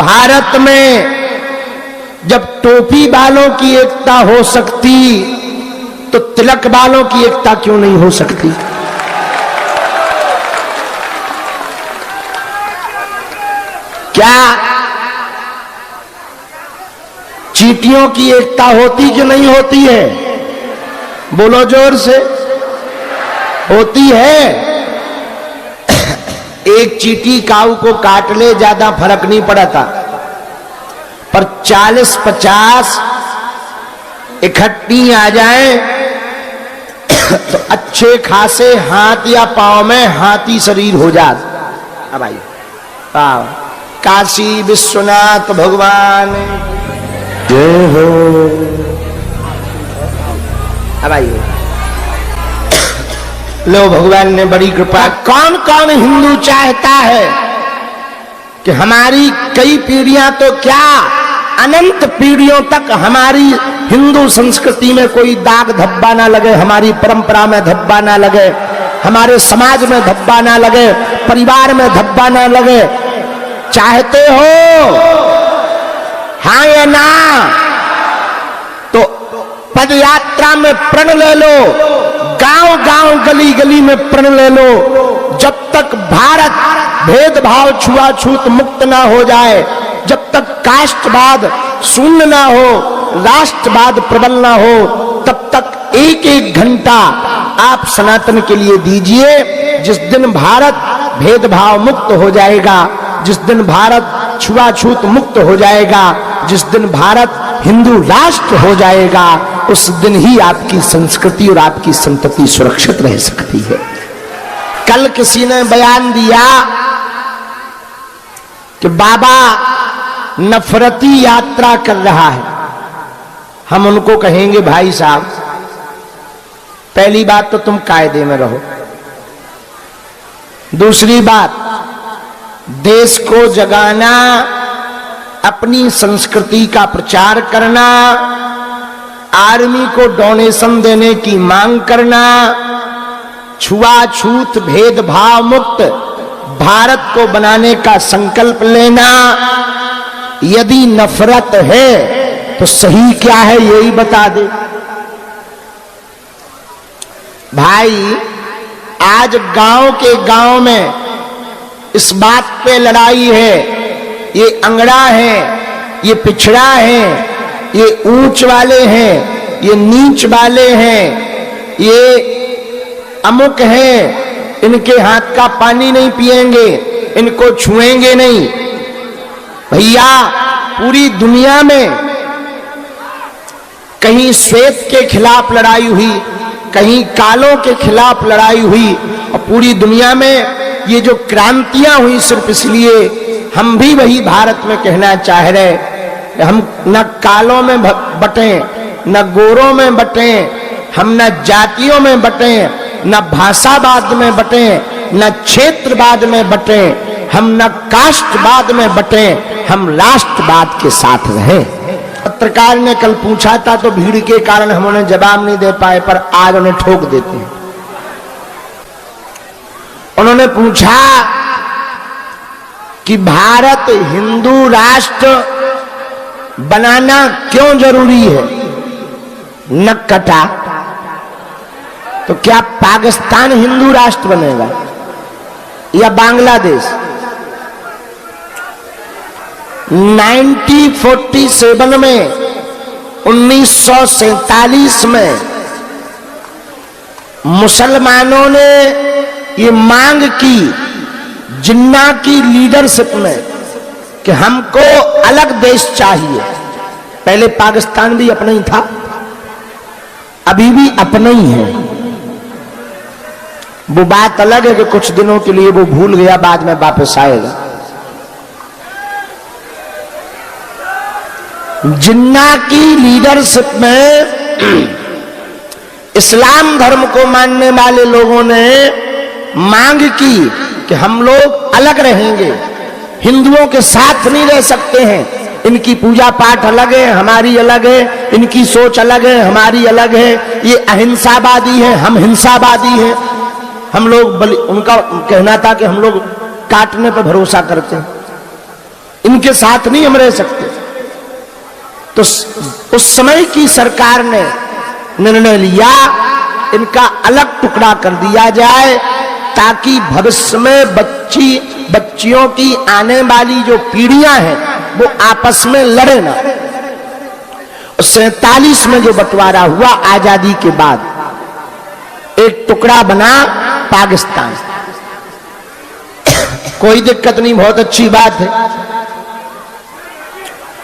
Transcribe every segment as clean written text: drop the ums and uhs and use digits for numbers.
भारत में जब टोपी वालों की एकता हो सकती तो तिलक वालों की एकता क्यों नहीं हो सकती? क्या चींटियों की एकता होती कि नहीं होती है? बोलो जोर से। होती है। एक चींटी काऊ को काट ले ज्यादा फर्क नहीं पड़ता, पर 40-50 इकट्ठी आ जाए तो अच्छे खासे हाथ या पांव में हाथी शरीर हो जाता। भाई काशी विश्वनाथ भगवान जय हो। भाई लो, भगवान ने बड़ी कृपा। कौन कौन हिंदू चाहता है कि हमारी कई पीढ़ियां तो क्या अनंत पीढ़ियों तक हमारी हिंदू संस्कृति में कोई दाग धब्बा ना लगे, हमारी परंपरा में धब्बा ना लगे, हमारे समाज में धब्बा ना लगे, परिवार में धब्बा ना लगे? चाहते हो? हाँ या ना? तो पद यात्रा में प्रण ले लो, गांव गांव गली गली में प्रण ले लो। जब तक भारत भेदभाव छुआछूत मुक्त ना हो जाए, जब तक कास्टवाद शून्य ना हो, राष्ट्रवाद प्रबल ना हो, तब तक एक एक घंटा आप सनातन के लिए दीजिए। जिस दिन भारत भेदभाव मुक्त हो जाएगा, जिस दिन भारत छुआछूत मुक्त हो जाएगा, जिस दिन भारत हिंदू राष्ट्र हो जाएगा, उस दिन ही आपकी संस्कृति और आपकी संतति सुरक्षित रह सकती है। कल किसी ने बयान दिया कि बाबा नफरती यात्रा कर रहा है। हम उनको कहेंगे भाई साहब, पहली बात तो तुम कायदे में रहो, दूसरी बात देश को जगाना, अपनी संस्कृति का प्रचार करना, आर्मी को डोनेशन देने की मांग करना, छुआछूत भेदभाव मुक्त भारत को बनाने का संकल्प लेना। यदि नफरत है तो सही क्या है यही बता दे भाई। आज गांव के गांव में इस बात पे लड़ाई है, ये अंगड़ा है, ये पिछड़ा है, ये ऊंच वाले हैं, ये नीच वाले हैं, ये अमुक हैं, इनके हाथ का पानी नहीं पिएंगे, इनको छुएंगे नहीं। भैया पूरी दुनिया में कहीं श्वेत के खिलाफ लड़ाई हुई, कहीं कालों के खिलाफ लड़ाई हुई, और पूरी दुनिया में ये जो क्रांतियां हुई सिर्फ इसलिए हम भी वही भारत में कहना चाह रहे, हम न कालों में बटे, न गोरों में बटे, हम न जातियों में बटे, न भाषावाद में बटे, न क्षेत्रवाद में बटे, हम न कास्टवाद में बटे, हम राष्ट्रवाद के साथ रहे। पत्रकार ने कल पूछा था तो भीड़ के कारण हम उन्हें जवाब नहीं दे पाए, पर आज उन्हें ठोक देते हैं। उन्होंने पूछा कि भारत हिंदू राष्ट्र बनाना क्यों जरूरी है? न कटा तो क्या पाकिस्तान हिंदू राष्ट्र बनेगा या बांग्लादेश? 1947 में 1947 में मुसलमानों ने ये मांग की जिन्ना की लीडरशिप में कि हमको अलग देश चाहिए। पहले पाकिस्तान भी अपना ही था, अभी भी अपना ही है। वो बात अलग है कि कुछ दिनों के लिए वो भूल गया, बाद में वापस आएगा। जिन्ना की लीडरशिप में इस्लाम धर्म को मानने वाले लोगों ने मांग की कि हम लोग अलग रहेंगे, हिंदुओं के साथ नहीं रह सकते हैं। इनकी पूजा पाठ अलग है, हमारी अलग है, इनकी सोच अलग है, हमारी अलग है। ये अहिंसावादी है, हम हिंसावादी हैं। हम लोग उनका कहना था कि हम लोग काटने पर भरोसा करते हैं। इनके साथ नहीं हम रह सकते। तो उस समय की सरकार ने निर्णय लिया इनका अलग टुकड़ा कर दिया जाए, ताकि भविष्य में बच्चियों की आने वाली जो पीढ़ियां हैं वो आपस में लड़े ना। 47 में जो बंटवारा हुआ आजादी के बाद, एक टुकड़ा बना पाकिस्तान। कोई दिक्कत नहीं, बहुत अच्छी बात है,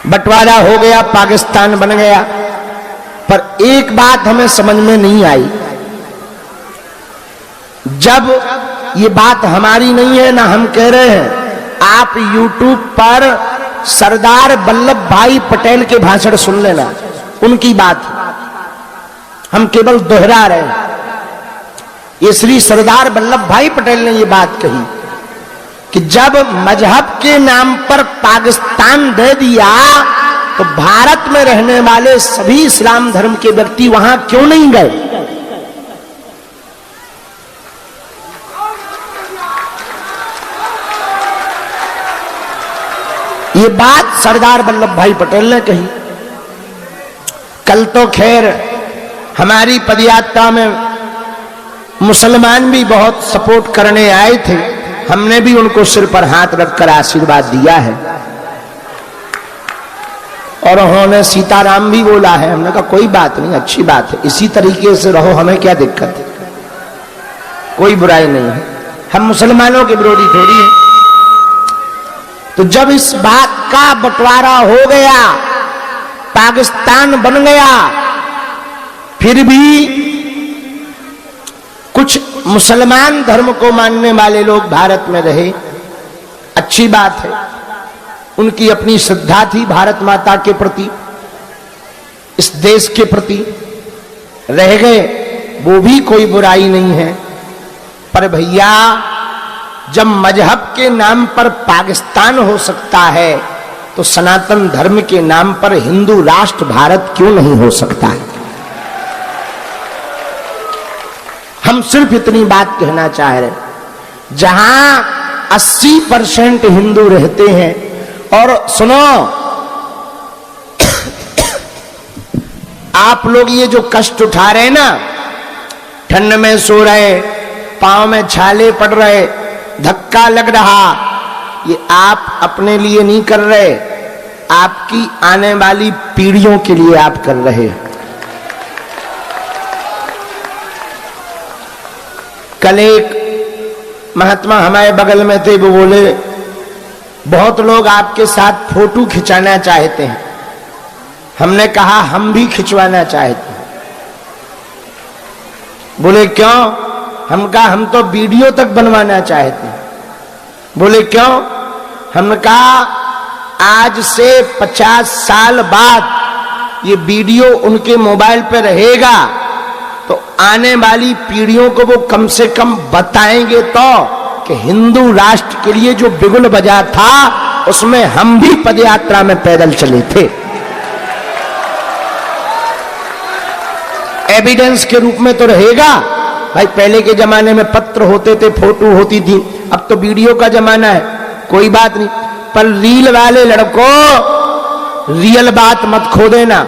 बंटवारा हो गया, पाकिस्तान बन गया। पर एक बात हमें समझ में नहीं आई, जब ये बात हमारी नहीं है ना हम कह रहे हैं, आप YouTube पर सरदार वल्लभ भाई पटेल के भाषण सुन लेना, उनकी बात हम केवल दोहरा रहे हैं। ये श्री सरदार वल्लभ भाई पटेल ने ये बात कही कि जब मजहब के नाम पर पाकिस्तान दे दिया तो भारत में रहने वाले सभी इस्लाम धर्म के व्यक्ति वहां क्यों नहीं गए? ये बात सरदार वल्लभ भाई पटेल ने कही। कल तो खैर हमारी पदयात्रा में मुसलमान भी बहुत सपोर्ट करने आए थे, हमने भी उनको सिर पर हाथ रखकर आशीर्वाद दिया है, और उन्होंने सीताराम भी बोला है। हमने कहा कोई बात नहीं, अच्छी बात है, इसी तरीके से रहो, हमें क्या दिक्कत है, कोई बुराई नहीं है, हम मुसलमानों के विरोधी थोड़ी हैं। तो जब इस बात का बंटवारा हो गया, पाकिस्तान बन गया, फिर भी कुछ मुसलमान धर्म को मानने वाले लोग भारत में रहे, अच्छी बात है, उनकी अपनी श्रद्धा थी भारत माता के प्रति, इस देश के प्रति, रह गए, वो भी कोई बुराई नहीं है। पर भैया जब मजहब के नाम पर पाकिस्तान हो सकता है तो सनातन धर्म के नाम पर हिंदू राष्ट्र भारत क्यों नहीं हो सकता है? हम सिर्फ इतनी बात कहना चाह रहे, जहां 80% हिंदू रहते हैं, और सुनो आप लोग ये जो कष्ट उठा रहे हैं ना, ठंड में सो रहे, पांव में छाले पड़ रहे, धक्का लग रहा, ये आप अपने लिए नहीं कर रहे, आपकी आने वाली पीढ़ियों के लिए आप कर रहे। कल एक महात्मा हमारे बगल में थे, वो बोले बहुत लोग आपके साथ फोटो खिंचाना चाहते हैं। हमने कहा हम भी खिंचवाना चाहते हैं। बोले क्यों? हम कहा हम तो वीडियो तक बनवाना चाहते हैं। बोले क्यों? हमने कहा आज से 50 साल बाद ये वीडियो उनके मोबाइल पे रहेगा, तो आने वाली पीढ़ियों को वो कम से कम बताएंगे तो कि हिंदू राष्ट्र के लिए जो बिगुल बजा था उसमें हम भी पदयात्रा में पैदल चले थे। एविडेंस के रूप में तो रहेगा भाई। पहले के जमाने में पत्र होते थे, फोटो होती थी, अब तो वीडियो का जमाना है, कोई बात नहीं। पर रील वाले लड़कों रियल बात मत खो देना।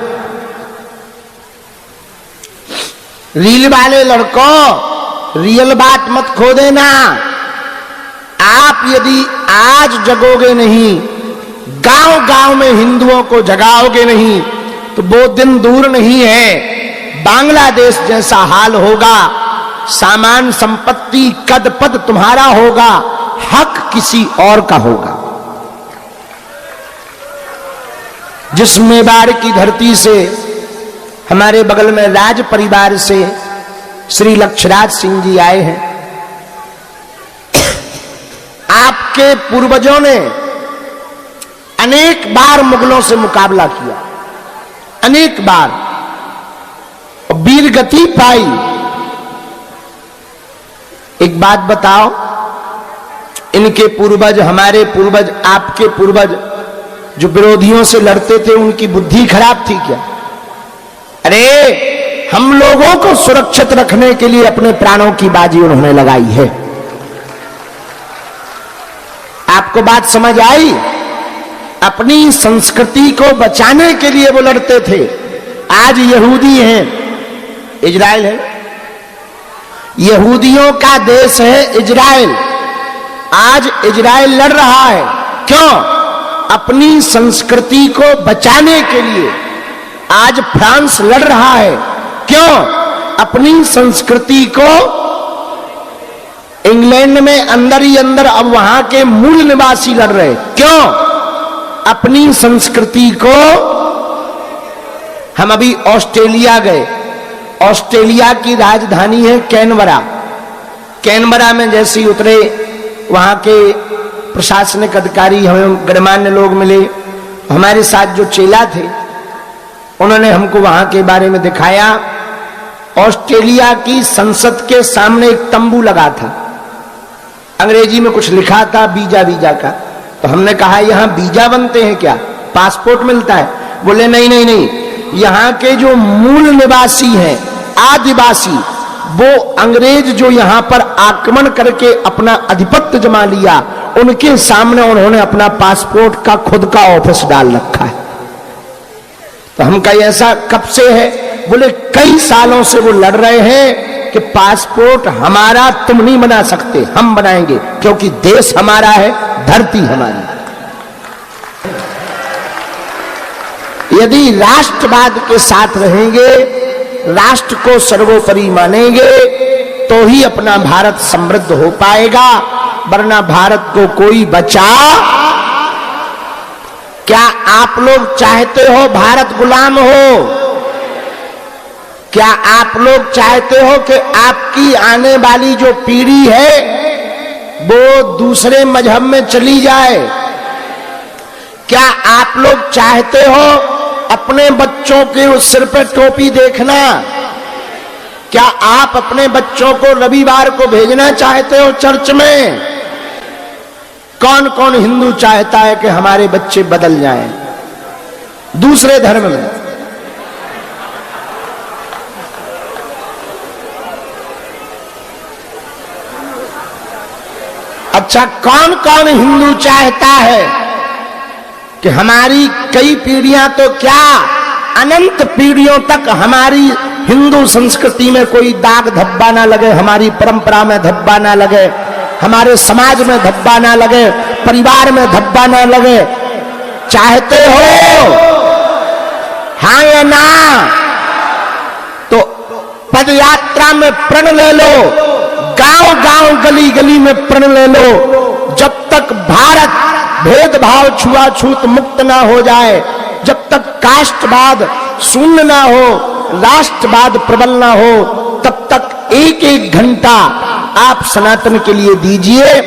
रील वाले लड़कों रियल बात मत खो देना। आप यदि आज जगोगे नहीं, गांव गांव में हिंदुओं को जगाओगे नहीं, तो वो दिन दूर नहीं है बांग्लादेश जैसा हाल होगा। सामान संपत्ति कद पद तुम्हारा होगा, हक किसी और का होगा। जिस मेवाड़ की धरती से हमारे बगल में राज परिवार से श्री लक्षराज सिंह जी आए हैं, आपके पूर्वजों ने अनेक बार मुगलों से मुकाबला किया, अनेक बार, वीर गति पाई। एक बात बताओ, इनके पूर्वज, हमारे पूर्वज, आपके पूर्वज जो विरोधियों से लड़ते थे, उनकी बुद्धि खराब थी क्या? अरे हम लोगों को सुरक्षित रखने के लिए अपने प्राणों की बाजी उन्होंने लगाई है। आपको बात समझ आई? अपनी संस्कृति को बचाने के लिए वो लड़ते थे। आज यहूदी हैं, इजराइल है, यहूदियों का देश है इजराइल। आज इजराइल लड़ रहा है, क्यों? अपनी संस्कृति को बचाने के लिए। आज फ्रांस लड़ रहा है, क्यों? अपनी संस्कृति को। इंग्लैंड में अंदर ही अंदर अब वहां के मूल निवासी लड़ रहे, क्यों? अपनी संस्कृति को। हम अभी ऑस्ट्रेलिया गए, ऑस्ट्रेलिया की राजधानी है कैनबरा। कैनबरा में जैसे ही उतरे, वहां के प्रशासनिक अधिकारी, हमें गणमान्य लोग मिले। हमारे साथ जो चेला थे उन्होंने हमको वहां के बारे में दिखाया। ऑस्ट्रेलिया की संसद के सामने एक तंबू लगा था, अंग्रेजी में कुछ लिखा था वीजा वीजा का। तो हमने कहा यहां वीजा बनते हैं क्या, पासपोर्ट मिलता है? बोले नहीं नहीं नहीं, यहाँ के जो मूल निवासी हैं, आदिवासी, वो अंग्रेज जो यहाँ पर आक्रमण करके अपना आधिपत्य जमा लिया, उनके सामने उन्होंने अपना पासपोर्ट का खुद का ऑफिस डाल रखा है। तो हम कहीं ऐसा कब से है? बोले कई सालों से वो लड़ रहे हैं कि पासपोर्ट हमारा तुम नहीं बना सकते, हम बनाएंगे, क्योंकि देश हमारा है, धरती हमारी। यदि राष्ट्रवाद के साथ रहेंगे, राष्ट्र को सर्वोपरि मानेंगे, तो ही अपना भारत समृद्ध हो पाएगा, वरना भारत को कोई बचा। क्या आप लोग चाहते हो भारत गुलाम हो? क्या आप लोग चाहते हो कि आपकी आने वाली जो पीढ़ी है वो दूसरे मजहब में चली जाए? क्या आप लोग चाहते हो अपने बच्चों के उस सिर पर टोपी देखना? क्या आप अपने बच्चों को रविवार को भेजना चाहते हो चर्च में? कौन कौन हिंदू चाहता है कि हमारे बच्चे बदल जाएं दूसरे धर्म में? अच्छा, कौन कौन हिंदू चाहता है कि हमारी कई पीढ़ियां तो क्या अनंत पीढ़ियों तक हमारी हिंदू संस्कृति में कोई दाग धब्बा ना लगे, हमारी परंपरा में धब्बा ना लगे, हमारे समाज में धब्बा ना लगे, परिवार में धब्बा ना लगे? चाहते हो? हाँ या ना? तो पदयात्रा में प्रण ले लो, गांव गांव गली गली में प्रण ले लो। जब तक भारत भेदभाव छुआछूत मुक्त ना हो जाए, जब तक कास्टवाद शून्य ना हो, राष्ट्रवाद प्रबल ना हो, तब तक एक एक घंटा आप सनातन के लिए दीजिए।